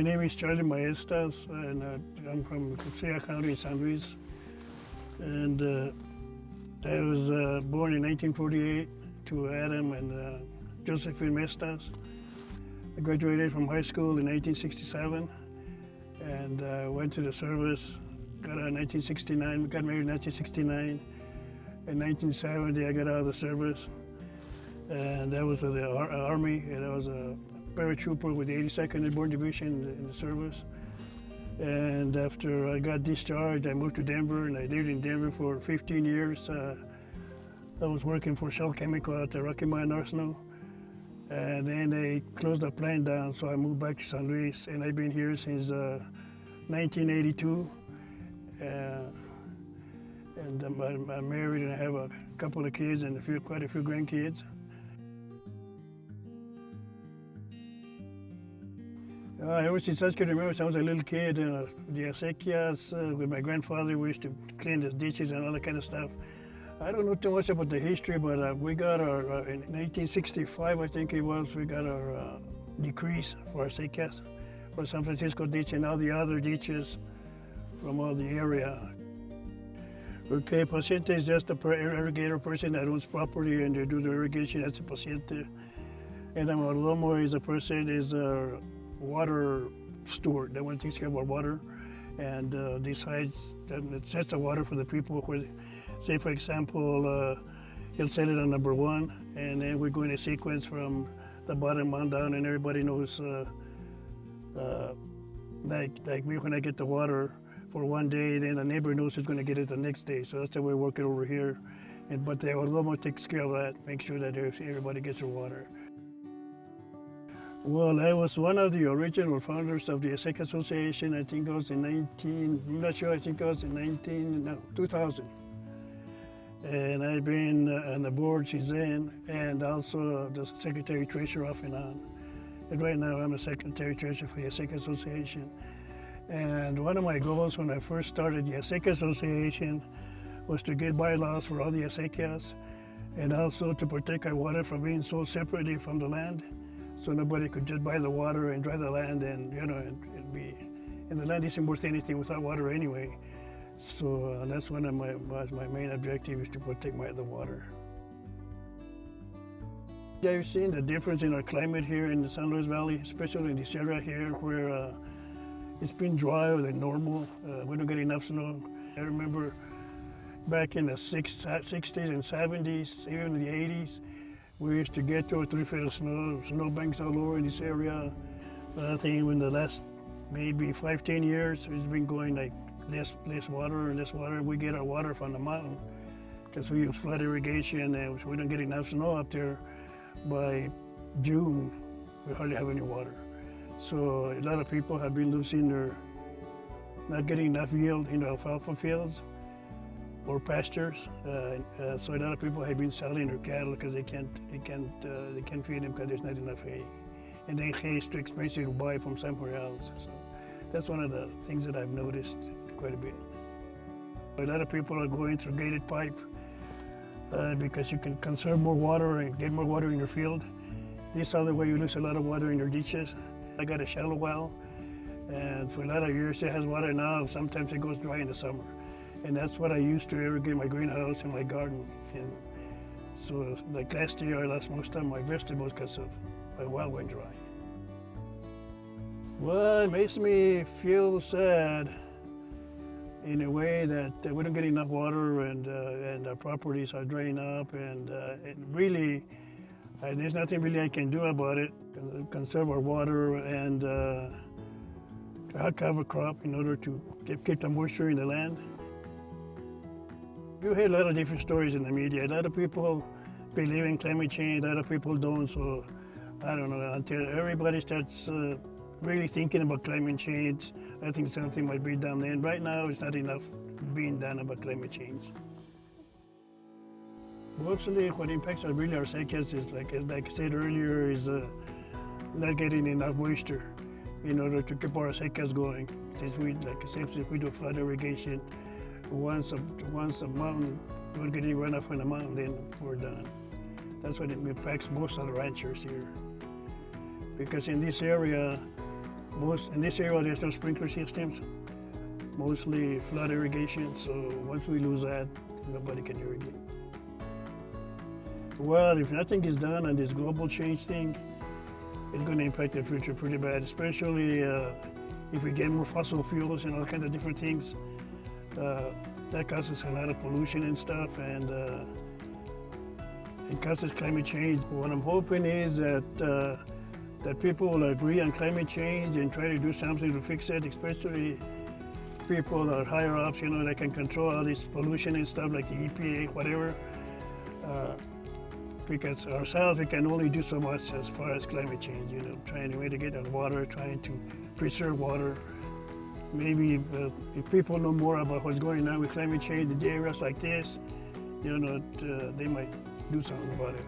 name is Charlie Maestas, and I'm from Castilla County in San Luis. And I was born in 1948 to Adam and Josephine Maestas. I graduated from high school in 1967 and went to the service. Got out in 1969, got married in 1969. In 1970, I got out of the service, and that was with the Army, and I was a paratrooper with the 82nd Airborne Division in the service. And after I got discharged, I moved to Denver, and I lived in Denver for 15 years. I was working for Shell Chemical at the Rocky Mountain Arsenal, and then they closed the plant down, so I moved back to San Luis, and I've been here since 1982. And I'm married, and I have a couple of kids and quite a few grandkids. Ever since I can remember, since I was a little kid, the acequias with my grandfather, we used to clean the ditches and all that kind of stuff. I don't know too much about the history, but we got our, in 1965, I think it was, we got our decrease for acequias for San Francisco ditch and all the other ditches from all the area. Okay, paciente is just a irrigator person that owns property and they do the irrigation. That's a paciente. And a mordomo is a person, is a water steward. That one takes care of our water and decides, sets the water for the people. Say, for example, he'll set it on number 1, and then we go in a sequence from the bottom on down, and everybody knows, like me, when I get the water for one day, then the neighbor knows who's going to get it the next day. So that's the way we work it over here. But the mordomo takes care of that, make sure that everybody gets their water. Well, I was one of the original founders of the Acequia Association. I think it was in 2000. And I've been on the board since then, and also the Secretary Treasurer off and on. And right now I'm a Secretary Treasurer for the Acequia Association. And one of my goals when I first started the Acequia Association was to get bylaws for all the acequias, and also to protect our water from being sold separately from the land. So nobody could just buy the water and dry the land, and and the land isn't worth anything without water anyway. So that's one of my main objectives, is to protect the water. I've seen the difference in our climate here in the San Luis Valley, especially in this area here where it's been drier than normal. We don't get enough snow. I remember back in the 60s and 70s, even in the 80s, we used to get 2 or 3 feet of snow, snowbanks all over in this area. But I think in the last maybe 5-10 years, it's been going like less water and less water. We get our water from the mountain because we use flood irrigation, and we don't get enough snow up there. By June, we hardly have any water. So a lot of people have been losing not getting enough yield in the alfalfa fields or pastures. So a lot of people have been selling their cattle because they can't feed them because there's not enough hay. And then hay is too expensive to buy from somewhere else. So that's one of the things that I've noticed quite a bit. A lot of people are going through gated pipe because you can conserve more water and get more water in your field. This other way you lose a lot of water in your ditches. I got a shallow well, and for a lot of years it has water now. Sometimes it goes dry in the summer. And that's what I use to irrigate my greenhouse and my garden. And so like last year, I lost most of my vegetables because of my well went dry. Well, it makes me feel sad in a way that we don't get enough water, and our properties are drying up, and really, there's nothing really I can do about it. Conserve our water and cover crop in order to keep the moisture in the land. You hear a lot of different stories in the media. A lot of people believe in climate change, a lot of people don't. So I don't know, until everybody starts really thinking about climate change, I think something might be done. And right now, it's not enough being done about climate change. Mostly what impacts are really our acequias is, like I said earlier, is not getting enough moisture in order to keep our acequias going. Since we do flood irrigation, once a mountain, we're getting runoff from the mountain, then we're done. That's what it affects most of the ranchers here. Because in this area, In this area, there's no sprinkler systems, mostly flood irrigation. So once we lose that, nobody can irrigate. Well, if nothing is done on this global change thing, it's going to impact the future pretty bad, especially if we get more fossil fuels and all kinds of different things. That causes a lot of pollution and stuff, and it causes climate change. What I'm hoping is that people will agree on climate change and try to do something to fix it, especially people that are higher ups, that can control all this pollution and stuff like the EPA, whatever. Because ourselves, we can only do so much as far as climate change, trying to mitigate on water, trying to preserve water. Maybe if people know more about what's going on with climate change in areas like this, they might do something about it.